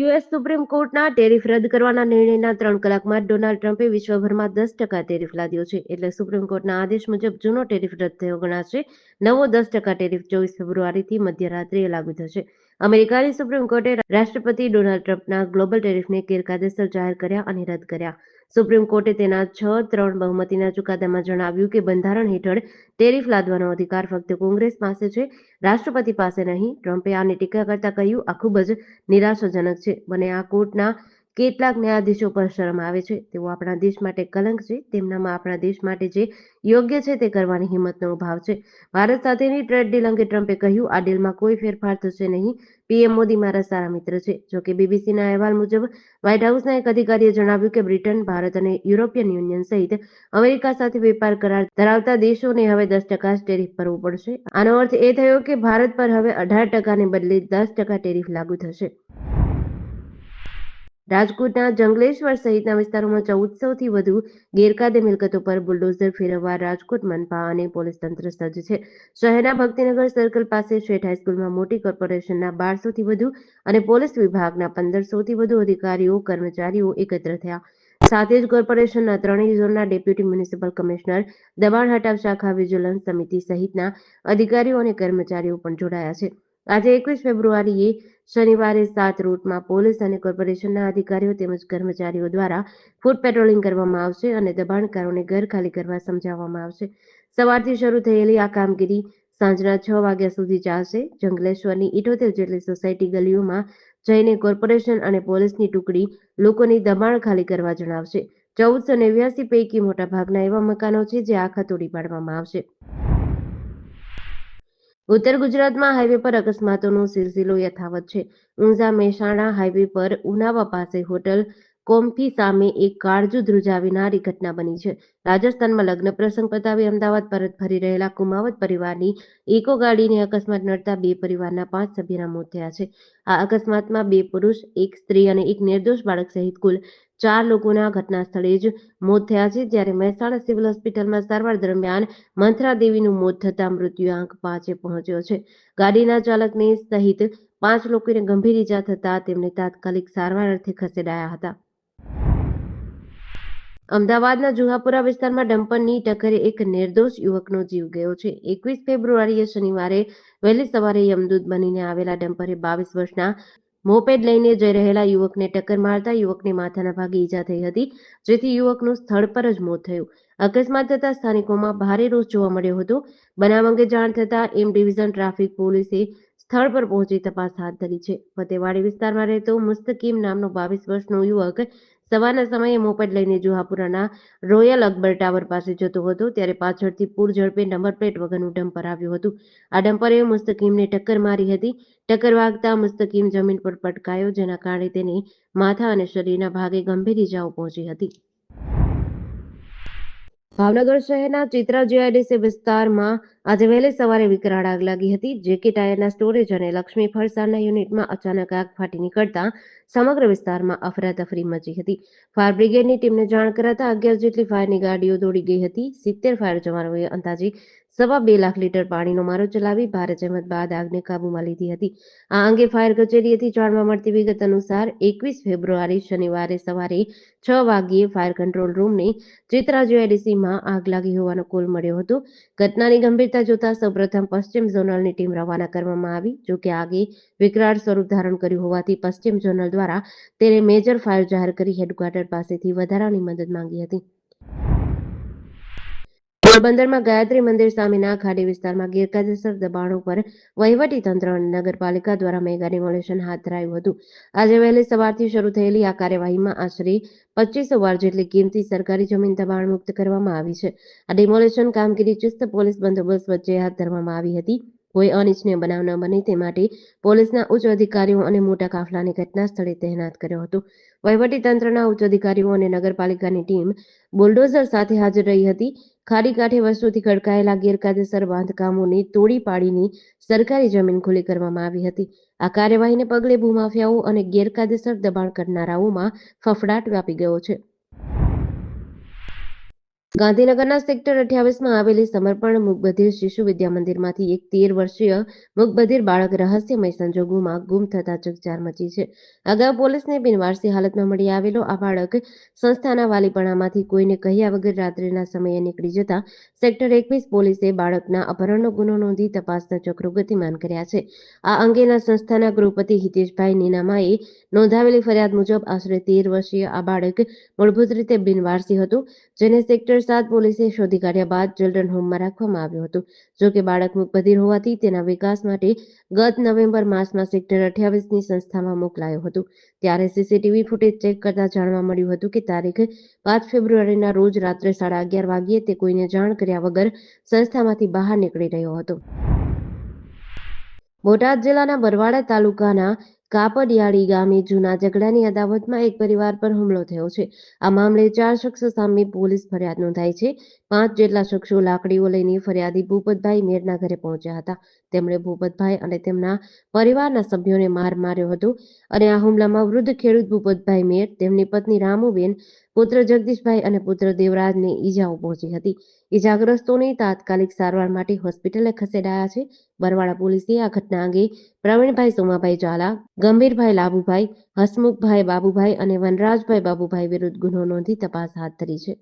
US supreme કોર્ટના tariff રદ કરવાના નિર્ણયના 3 કલાકમાં ડોનાલ્ડ ટ્રમ્પે વિશ્વભરમાં 10% ટેરિફ લાદ્યો છે. એટલે સુપ્રીમ કોર્ટના આદેશ મુજબ જૂનો ટેરિફ રદ થયો ગણાશે. નવો 10% ટેરિફ 24 ફેબ્રુઆરીથી મધ્યરાત્રિએ લાગુ થશે. અમેરિકાની સુપ્રીમ કોર્ટે રાષ્ટ્રપતિ ડોનાલ્ડ ટ્રમ્પના ગ્લોબલ ટેરિફને ગેરકાયદેસર જાહેર કર્યા અને રદ કર્યા. સુપ્રીમ કોર્ટે તેના 6-3 બહુમતીના ચુકાદામાં જણાવ્યું કે બંધારણ હેઠળ ટેરિફ લાદવાનો અધિકાર ફક્ત કોંગ્રેસ પાસે છે, રાષ્ટ્રપતિ પાસે નહીં. ટ્રમ્પે આની ટીકા કરતા કહ્યું, આ ખૂબ જ નિરાશાજનક છે. મને આ કોર્ટના કેટલાક ન્યાયાધીશો પર શરમ આવે છે. તેઓ આપણા દેશ માટે કલંક છે. તેમનામાં આપણા દેશ માટે જે યોગ્ય છે તે કરવાની હિંમતનો અભાવ છે. ભારત સાથેની ટ્રેડ ડીલ અંગે ટ્રમ્પે કહ્યું, આ ડીલમાં કોઈ ફેરફાર થશે નહીં. પીએમ મોદી મારા સારા મિત્ર છે. જોકે બીબીસીના અહેવાલ મુજબ વ્હાઇટ હાઉસના એક અધિકારીએ જણાવ્યું કે બ્રિટન, ભારત અને યુરોપિયન યુનિયન સહિત અમેરિકા સાથે વેપાર કરાર ધરાવતા દેશોને હવે 10% ટેરિફ ભરવું પડશે. આનો અર્થ એ થયો કે ભારત પર હવે 18%ને બદલે 10% ટેરિફ લાગુ થશે. રાજકોટના જંગલેશ્વર સહિતના વિસ્તારોમાં 1400થી વધુ ગેરકાયદે મિલકતો પર બુલડોઝર ફેરવવા રાજકોટ મનપા અને પોલીસ તંત્ર સજ્જ છે. શહેરના ભક્તિનગર સર્કલ પાસે શેઠ હાઈસ્કૂલમાં મોટી કોર્પોરેશનના 1200થી વધુ અને પોલીસ વિભાગના 1500થી વધુ અધિકારીઓ કર્મચારીઓ એકત્ર થયા. સાથે જ કોર્પોરેશનના 3 ઝોનના ડેપ્યુટી મ્યુનિસિપલ કમિશનર, દબાણ હટાવ શાખા, વિજિલન્સ સમિતિ સહિતના અધિકારીઓ અને કર્મચારીઓ પણ જોડાયા છે. આજે 21 ફેબ્રુઆરીએ શનિવારે 7 રૂટમાં પોલીસ અને કોર્પોરેશનના અધિકારીઓ તેમજ કર્મચારીઓ દ્વારા ફૂટ પેટ્રોલિંગ કરવામાં આવશે અને દબાણકારોને ઘર ખાલી કરવા સમજાવવામાં આવશે. સવારથી શરૂ થયેલી આ કામગીરી સાંજના 6 વાગ્યા સુધી ચાલશે. જંગલેશ્વરની 78 જેટલી સોસાયટી ગલીઓમાં જઈને કોર્પોરેશન અને પોલીસની ટુકડી લોકોની દબાણ ખાલી કરવા જણાવશે. 1489 પૈકી મોટાભાગના એવા મકાનો છે જે આખા તોડી પાડવામાં આવશે. ઉત્તર ગુજરાતમાં હાઈવે પર અકસ્માતોનો સિલસિલો યથાવત છે. ઊંઝા મહેસાણા હાઈવે પર ઉનાવા પાસે હોટલ કોમ્ફી સામે એક કાળજુ ધ્રુજાવનારી ઘટના બની છે. રાજસ્થાનમાં લગ્ન પ્રસંગ પતાવી અમદાવાદ પરત ફરી રહેલા કુમાવત પરિવારની ઇકો ગાડીને અકસ્માત નડતા 2 પરિવારના 5 સભ્યના મોત થયા છે. આ અકસ્માતમાં 2 પુરુષ, 1 સ્ત્રી અને 1 નિર્દોષ બાળક સહિત કુલ 4 લોકોના ઘટના સ્થળે જ મોત થયા છે. જ્યારે મહેસાણા સિવિલ હોસ્પિટલમાં સારવાર દરમિયાન મંથરા દેવીનું મોત થતાં મૃત્યુઆંક 5એ પહોંચ્યો છે. ગાડીના ચાલકને સહિત 5 લોકોને ગંભીર ઈજા થતાં તેમને તાત્કાલિક સારવાર અર્થે ખસેડાયા હતા. અમદાવાદના જુહાપુરા વિસ્તારમાં ડમ્પરની ટક્કરે એક નિર્દોષ યુવકનો જીવ ગયો છે. 21 ફેબ્રુઆરીએ શનિવારે વહેલી સવારે યમદૂત બનીને આવેલા ડમ્પરે 22 વર્ષના મોપેડ લઈને જઈ રહેલા યુવકને ટક્કર મારતા યુવકને માથાના ભાગે ઈજા થઈ હતી, જેથી યુવકનું સ્થળ પર જ મોત થયું. અકસ્માત થતા સ્થાનિકોમાં ભારે રોષ જોવા મળ્યો હતો. બનાવ અંગે જાણ થતાં એમ ડિવિઝન ટ્રાફિક પોલીસે સ્થળ પર પહોંચી તપાસ હાથ ધરી છે. ફતેવાડી વિસ્તારમાં રહેતો મુસ્તકીમ નામનો 22 વર્ષનો યુવક સવારના સમયે મોપેડ લઈને જુહાપુરાના રોયલ અકબર ટાવર પાસે જતો હતો, ત્યારે પાછળથી પૂર ઝડપે નંબર પ્લેટ વગરનું ડમ્પર આવ્યું હતું. આ ડમ્પરે મુસ્તકીમને ટક્કર મારી હતી. ટક્કર વાગતા મુસ્તકીમ જમીન પર પટકાયો, જેના કારણે તેને માથા અને શરીરના ભાગે ગંભીર ઈજાઓ પહોંચી હતી. ભાવનગર શહેરના ચિત્રા જીઆઈડીસી વિસ્તારમાં આજે વહેલી સવારે વિકરાળ આગ લાગી હતી. જેકે ટાયરના સ્ટોરેજ અને લક્ષ્મી ફરસાણના યુનિટમાં અચાનક આગ ફાટી નીકળતા સમગ્ર વિસ્તારમાં અફરાતફરી મચી હતી. ફાયર બ્રિગેડની ટીમને જાણ કરાતા 11 જેટલી ફાયરની ગાડીઓ દોડી ગઈ હતી. 70 ફાયર જવાનોએ અંદાજે 2.25 લાખ લીટર પાણીનો મારો ચલાવી ભારે જહેમત બાદ આગને કાબૂમાં લીધી હતી. આ અંગે ફાયર કચેરીએથી જાણવા મળતી વિગત અનુસાર 21 ફેબ્રુઆરી શનિવારે સવારે 6 વાગ્યે ફાયર કંટ્રોલ રૂમને ચિત્રા જીઆઈડીસીમાં આગ લાગી હોવાનો કોલ મળ્યો હતો. ઘટનાની ગંભીરતા જોતા સૌપ્રથમ પશ્ચિમ ઝોનલની ટીમ રવાના કરવામાં આવી. જોકે આગે વિકરાળ સ્વરૂપ ધારણ કર્યું હોવાથી પશ્ચિમ ઝોનલ દ્વારા તેને મેજર ફાયર જાહેર કરી હેડક્વાર્ટર પાસેથી વધારાની મદદ માંગી હતી. પોરબંદરમાં ગાયત્રી મંદિર સામેના ખાડી વિસ્તારમાં ગેરકાયદેસર દબાણો પર વહીવટીતંત્ર અને નગરપાલિકા દ્વારા મેગા ડિમોલેશન હાથ ધરાયું હતું. આજે વહેલી સવારથી શરૂ થયેલી આ કાર્યવાહીમાં આશરે 2500 વાર જેટલી કિંમતી સરકારી જમીન દબાણ મુક્ત કરવામાં આવી છે. આ ડિમોલેશન કામગીરી ચુસ્ત પોલીસ બંદોબસ્ત વચ્ચે હાથ ધરવામાં આવી હતી. કોઈ અનિચ્છનીય બનાવ ન બને તે માટે પોલીસના ઉચ્ચ અધિકારીઓ અને મોટા કાફલાને ઘટના સ્થળે તહેનાત કર્યો હતો. વહીવટીતંત્રના ઉચ્ચ અધિકારીઓ અને નગરપાલિકાની ટીમ બુલડોઝર સાથે હાજર રહી હતી. ખાડી કાંઠે વર્ષોથી ખડકાયેલા ગેરકાયદેસર બાંધકામોને તોડી પાડીને સરકારી જમીન ખુલ્લી કરવામાં આવી હતી. આ કાર્યવાહીને પગલે ભૂમાફિયાઓ અને ગેરકાયદેસર દબાણ કરનારાઓમાં ફફડાટ વ્યાપી ગયો છે. ગાંધીનગરના સેક્ટર 28માં આવેલી સમર્પણ મૂકબધિર શિશુ વિદ્યા મંદિરમાંથી એક 13 વર્ષીય મૂકબધિર બાળક રહસ્યમય સંજોગોમાં ગુમ થતા ચકચાર મચી છે. અગાઉ પોલીસને બિનવારસી હાલતમાં મળી આવેલો આ બાળક સંસ્થાના વાલીપણામાંથી કોઈને કહ્યા વગર રાત્રિના સમયે નીકળી જતા સેક્ટર 21 પોલીસે બાળકના અપહરણનો ગુનો નોંધી તપાસના ચક્રો ગતિમાન કર્યા છે. આ અંગેના સંસ્થાના ગૃહપતિ હિતેશભાઈ નીનામાએ નોંધાવેલી ફરિયાદ મુજબ આશરે 13 વર્ષીય આ બાળક મૂળભૂત રીતે બિનવારસી હતું, જેને સેક્ટર 7 પોલીસે શોધી કાઢ્યા બાદ ચિલ્ડ્રન હોમમાં રાખવામાં આવ્યું હતું. જો કે બાળક મૂકબધિર હોવાથી તેના વિકાસ માટે ગત નવેમ્બર માસમાં સેક્ટર 28ની સંસ્થામાં મોકલાયો હતો. ત્યારે સીસીટીવી ફૂટેજ ચેક કરતા જાણવા મળ્યું હતું કે તારીખ 5 ફેબ્રુઆરીના રોજ રાત્રે 11:30 વાગ્યે તે કોઈને જાણ કર્યા વગર સંસ્થામાંથી બહાર નીકળી રહ્યો હતો. બોટાદ જિલ્લાના બરવાડા તાલુકાના કાપડિયાળી ગામે જૂના ઝઘડાની અદાવતમાં એક પરિવાર પર હુમલો થયો છે. આ મામલે 4 શખ્સો સામે પોલીસ ફરિયાદ નોંધાઈ છે. 5 જેટલા શખ્સો લાકડીઓ લઈને ફરિયાદી ભૂપતભાઈ મેરના ઘરે પહોંચ્યા હતા. તેમણે ભૂપતભાઈ અને તેમના પરિવારના સભ્યોને માર માર્યો હતો અને આ હુમલામાં વૃદ્ધ ખેડૂત ભૂપતભાઈ મેર, તેમની પત્ની રામુબેન, પુત્ર જગદીશભાઈ અને પુત્ર દેવરાજને ઈજાઓ પહોંચી હતી. ઈજાગ્રસ્તોને તાત્કાલિક સારવાર માટે હોસ્પિટલે ખસેડાયા છે. બરવાડા પોલીસે આ ઘટના અંગે પ્રવીણભાઈ સોમાભાઈ ઝાલા, ગંભીરભાઈ લાભુભાઈ, હસમુખભાઈ બાબુભાઈ અને વનરાજભાઈ બાબુભાઈ વિરુદ્ધ ગુનો નોંધી તપાસ હાથ ધરી છે.